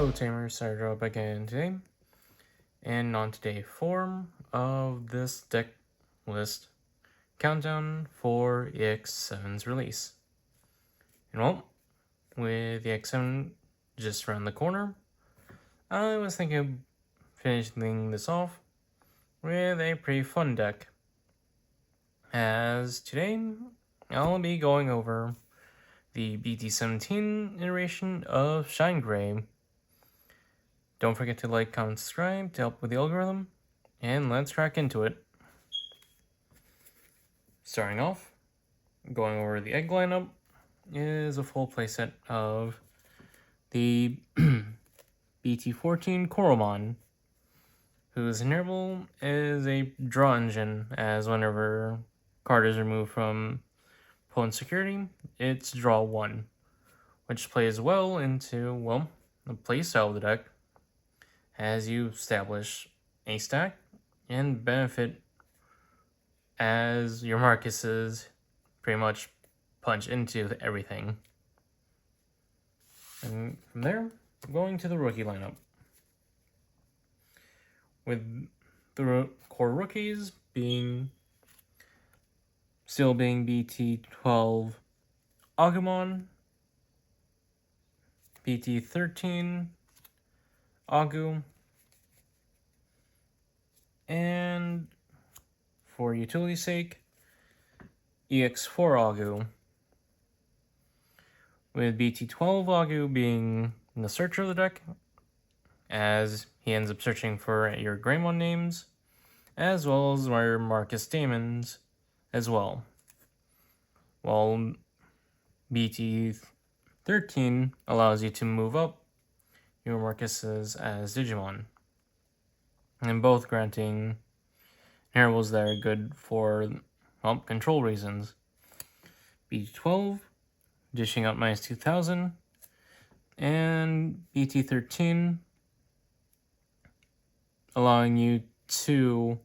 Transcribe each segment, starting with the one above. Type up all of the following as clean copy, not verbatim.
Hello Tamer, started up again today, and on day 4 of this deck list countdown for EX7's release. And well, with EX7 just around the corner, I was thinking of finishing this off with a pretty fun deck. As today, I'll be going over the BT17 iteration of Shinegreymon. Don't forget to like, comment, subscribe to help with the algorithm, and let's crack into it. Starting off, going over the egg lineup is a full playset of the BT14 Coromon, whose inheritable is a draw engine, as whenever card is removed from opponent's security, it's draw 1, which plays well into, well, the playstyle of the deck, as you establish a stack and benefit as your Marcuses pretty much punch into everything. And from there, going to the rookie lineup, with the core rookies still being BT12 Agumon, BT13 Agu, and for utility's sake, EX4 Agu, with BT12 Agu being in the searcher of the deck, as he ends up searching for your Greymon names, as well as your Marcus Damon's as well. While BT13 allows you to move up your Marcuses as Digimon, and both granting inheritables that are good for, well, control reasons. BT12 dishing out -2000, and BT13 allowing you to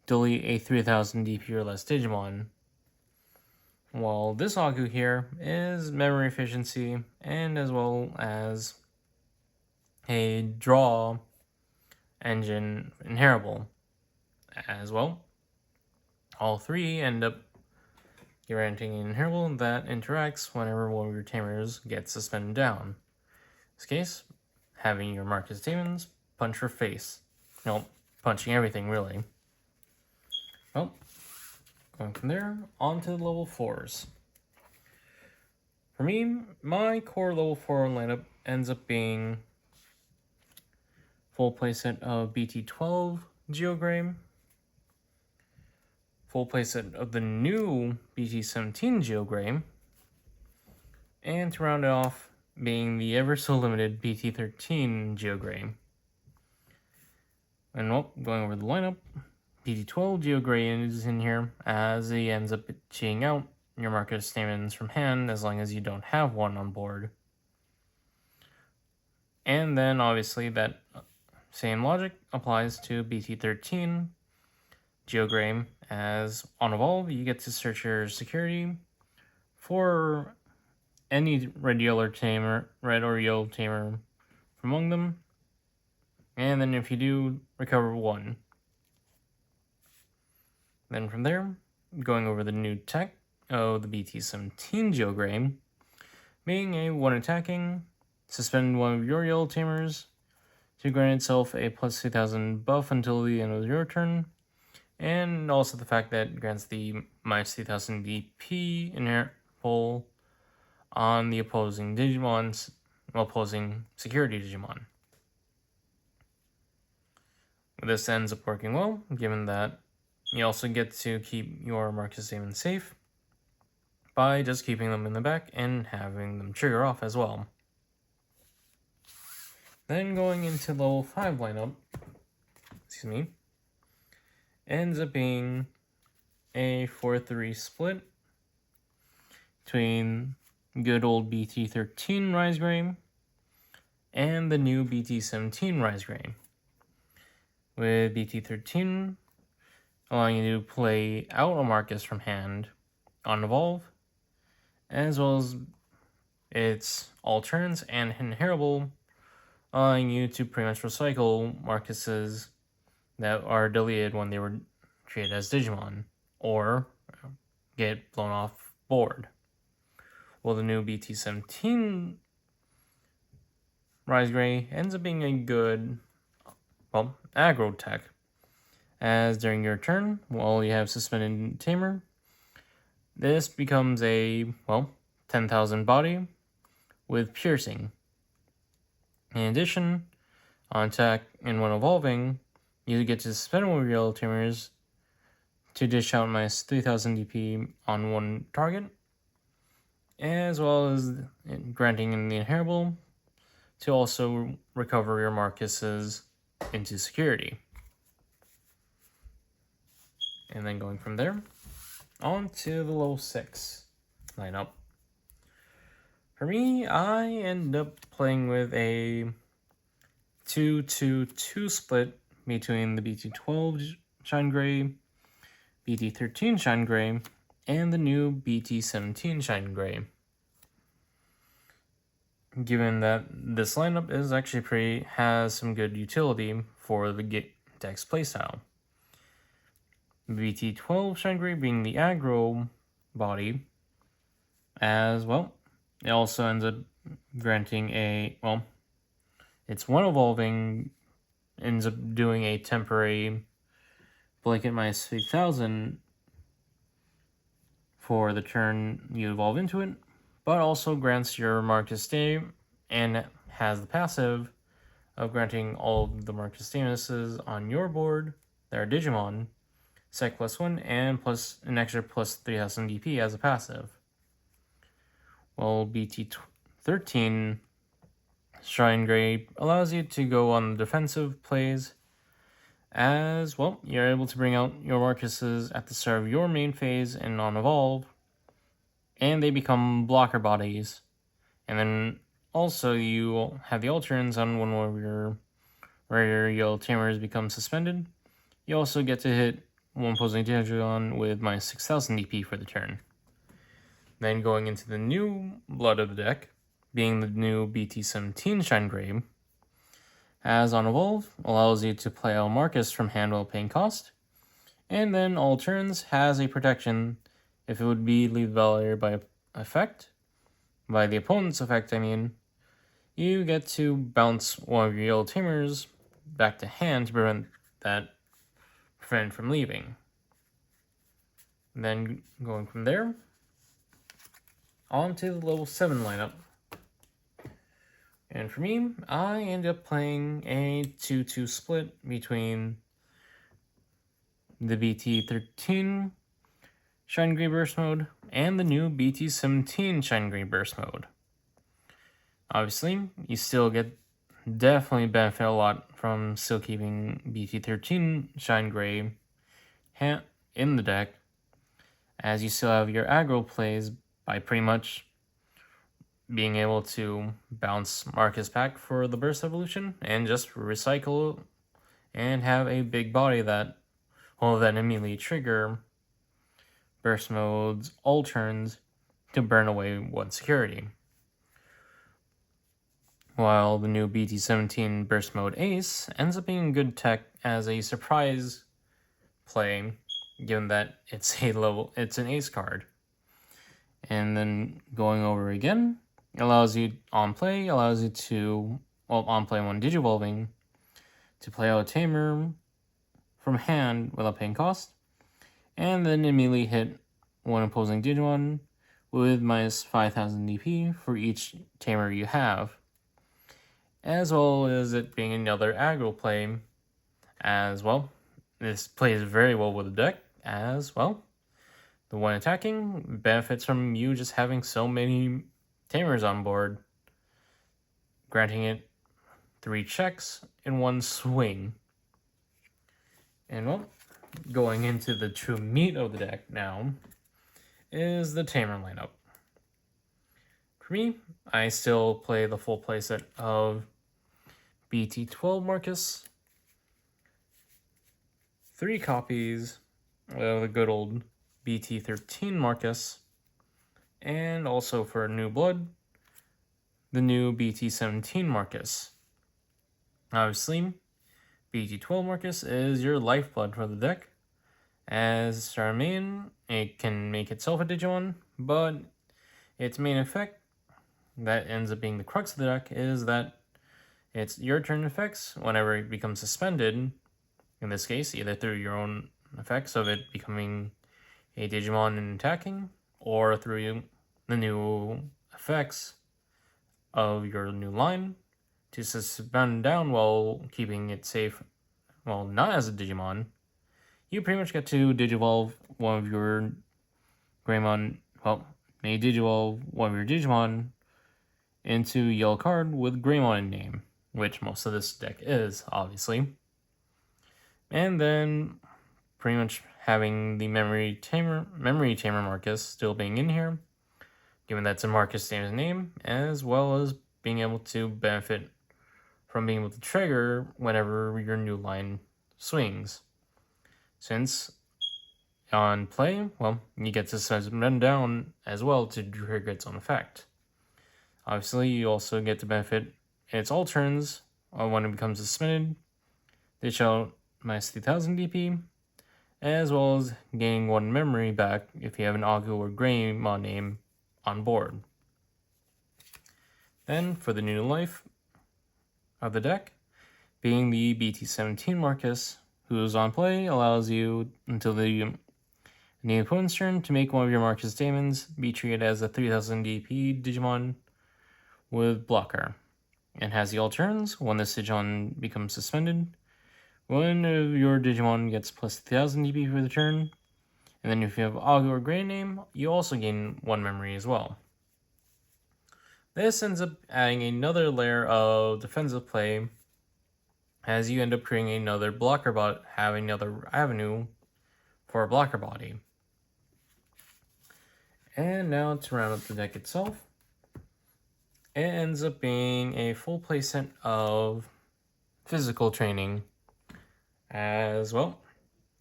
delete a 3000 DP or less Digimon. While this Agu here is memory efficiency, and as well as a draw engine inheritable as well. All three end up granting an inheritable that interacts whenever one of your Tamers gets suspended down. In this case, having your Marcus Damon's punch for face. Nope, punching everything really. Well, going from there, on to the level 4s. For me, my core level 4 lineup ends up being full playset of BT12 Geogreymon, full playset of the new BT17 Geogreymon, and to round it off, being the ever so limited BT13 Geogreymon. And well, going over the lineup, BT12 Geogreymon is in here, as he ends up cheating out your Marcus Damon's from hand as long as you don't have one on board. And then obviously that same logic applies to BT13 Geogreymon, as on Evolve you get to search your security for any red or yellow Tamer from among them, and then if you do, recover 1. Then from there, going over the new tech of the BT17 Geogreymon, being a 1 attacking, suspend one of your yellow Tamers to grant itself a +2000 buff until the end of your turn, and also the fact that it grants the -3000 DP inherent pull on the opposing Digimon's, opposing security Digimon. This ends up working well, given that you also get to keep your Marcus Damon safe by just keeping them in the back and having them trigger off as well. Then going into level 5 lineup, ends up being a 4-3 split between good old BT13 Risegraym and the new BT17 Risegraym, with BT13 allowing you to play out a Marcus from hand on Evolve, as well as its all turns and inheritable allowing you to pretty much recycle Marcuses that are deleted when they were created as Digimon, or get blown off board. Well, the new BT17 Rise Gray ends up being a good, well, aggro tech, as during your turn, while you have suspended Tamer, this becomes a, well, 10,000 body with piercing. In addition, on attack and when evolving, you get to suspend one of your yellow Tamers to dish out minus 3000 DP on one target, as well as granting in the inheritable to also recover your Marcuses into security. And then going from there, on to the level 6 lineup. For me, I end up playing with a 2-2-2 split between the BT12 Shine Gray, BT13 Shine Gray, and the new BT17 Shine Gray. Given that this lineup is actually has some good utility for the deck's playstyle. BT12 Shine Gray being the aggro body, as well, it also ends up granting a, well, it's one evolving, ends up doing a temporary blanket minus 3000 for the turn you evolve into it, but also grants your Marcus stay and has the passive of granting all of the Marcus stamuses on your board that are Digimon, sec +1, and plus an extra plus 3000 DP as a passive. Well, BT13 Shine Gray allows you to go on the defensive plays, as well, you're able to bring out your Marcuses at the start of your main phase and on evolve, and they become blocker bodies. And then also you have the alterns on one where your yellow Tamers become suspended. You also get to hit one opposing Digimon with minus 6000 DP for the turn. Then going into the new blood of the deck, being the new BT17 Shine Gray, as on evolve, allows you to play out Marcus from hand while paying cost, and then all turns has a protection if it would be leave valor by effect. By the opponent's effect, I mean, you get to bounce one of your yellow Tamers back to hand to prevent from leaving. And then going from there, on to the level 7 lineup. And for me, I end up playing a 2-2 split between the BT13 Shine Gray Burst Mode and the new BT17 Shine Gray Burst Mode. Obviously, you still definitely benefit a lot from still keeping BT13 Shine Gray in the deck, as you still have your aggro plays by pretty much being able to bounce Marcus back for the burst evolution and just recycle and have a big body that will then immediately trigger burst modes, all turns to burn away one security. While the new BT17 burst mode ace ends up being good tech as a surprise play, given that it's an ace card. And then going over again, allows you on play to, well, on play one Digivolving, to play out a Tamer from hand without paying cost, and then immediately hit one opposing Digimon with minus 5000 DP for each Tamer you have, as well as it being another aggro play as well. This plays very well with the deck as well. The one attacking benefits from you just having so many Tamers on board, granting it 3 checks in one swing. And well, going into the true meat of the deck now is the Tamer lineup. For me, I still play the full playset of BT12 Marcus, 3 copies of the good old BT13 Marcus, and also for New Blood, the new BT17 Marcus. Obviously, BT12 Marcus is your lifeblood for the deck. As star main, it can make itself a Digimon, but its main effect that ends up being the crux of the deck is that it's your turn effects whenever it becomes suspended, in this case, either through your own effects of it becoming a Digimon and attacking, or through the new effects of your new line to suspend down while keeping it safe, well, not as a Digimon. You pretty much get to Digivolve one of your Greymon, well, may Digivolve one of your Digimon into yellow card with Greymon in name, which most of this deck is, obviously. And then pretty much having the Memory Tamer Marcus still being in here, given that's a Marcus Damon's name, as well as being able to benefit from being able to trigger whenever your new line swings. Since on play, well, you get to suspend down as well to trigger its own effect. Obviously, you also get to benefit its all turns when it becomes suspended. Dish out minus 3000 DP, as well as gaining 1 memory back if you have an Agu or Greymon name on board. Then, for the new life of the deck, being the BT17 Marcus, who's on play, allows you until the opponent's turn to make one of your Marcus Damons be treated as a 3000 DP Digimon with blocker, and has the all turns when this Digimon becomes suspended. One of your Digimon gets plus 3000 DP for the turn, and then if you have Agu or Grey name, you also gain 1 memory as well. This ends up adding another layer of defensive play, as you end up creating another blocker bot, having another avenue for a blocker body. And now to round up the deck itself, it ends up being a full playset of physical training, as well.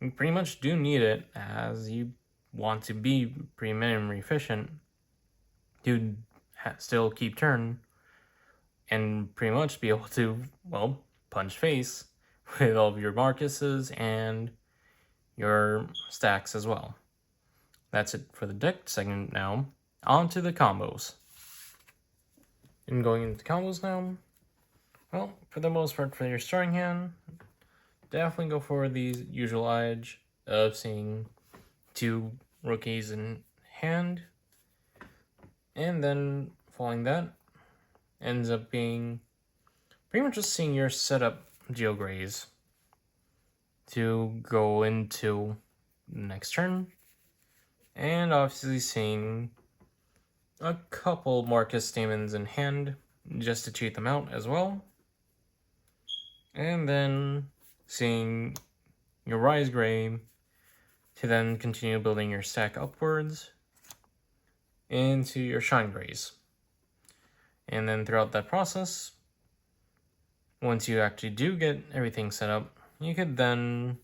You pretty much do need it, as you want to be pretty memory efficient to still keep turn and pretty much be able to, well, punch face with all of your Marcuses and your stacks as well. That's it for the deck segment now. On to the combos. And going into combos now, well, for the most part, for your starting hand, definitely go for the usual edge of seeing 2 rookies in hand, and then following that ends up being pretty much just seeing your setup Geograys to go into the next turn, and obviously seeing a couple Marcus Damons in hand just to cheat them out as well, and then seeing your Rise Gray to then continue building your stack upwards into your Shine Grays. And then throughout that process, once you actually do get everything set up, you could then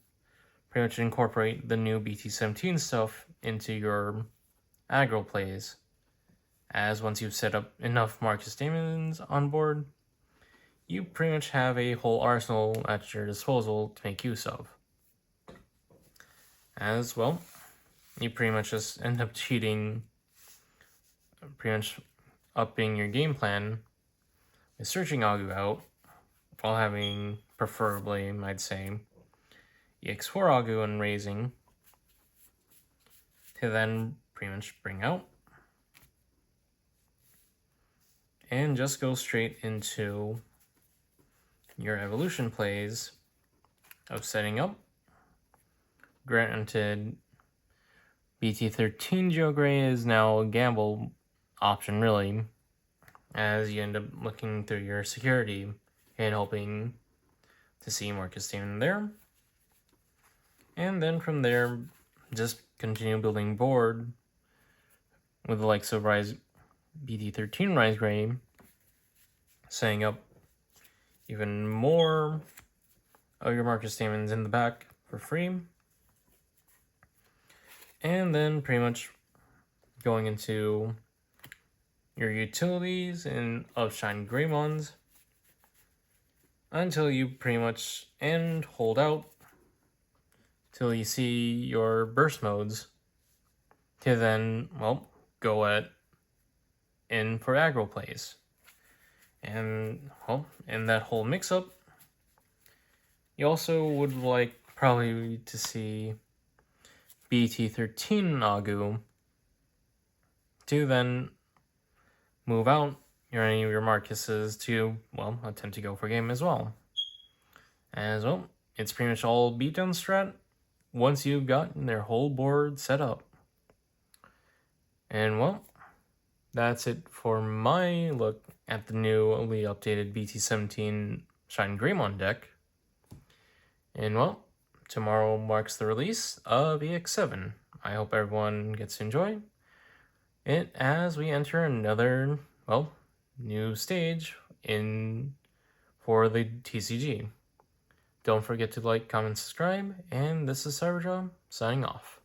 pretty much incorporate the new BT17 stuff into your aggro plays, as once you've set up enough Marcus Damons on board, you pretty much have a whole arsenal at your disposal to make use of. As well, you pretty much just end up cheating, pretty much upping your game plan with searching Agu out, while having, preferably, I'd say, EX4 Agu and raising, to then pretty much bring out, and just go straight into your evolution plays of setting up. Granted, BT13 Geogray is now a gamble option, really, as you end up looking through your security and hoping to see Marcus Damon there. And then from there, just continue building board with the likes of BT13 Rise Gray, setting up even more of your Marcus Damons in the back for free. And then pretty much going into your utilities and of Shinegraymons, until you pretty much and hold out till you see your burst modes to then, well, go in for aggro plays. And, well, in that whole mix-up, you also would like probably to see BT13 Agu to then move out any of your Marcuses to, well, attempt to go for game as well. As well, it's pretty much all beatdown strat once you've gotten their whole board set up. And well, that's it for my look at the newly updated BT17 Shinegreymon deck. And well, tomorrow marks the release of EX7. I hope everyone gets to enjoy it as we enter another, well, new stage for the TCG. Don't forget to like, comment, subscribe, and this is Cyberjob signing off.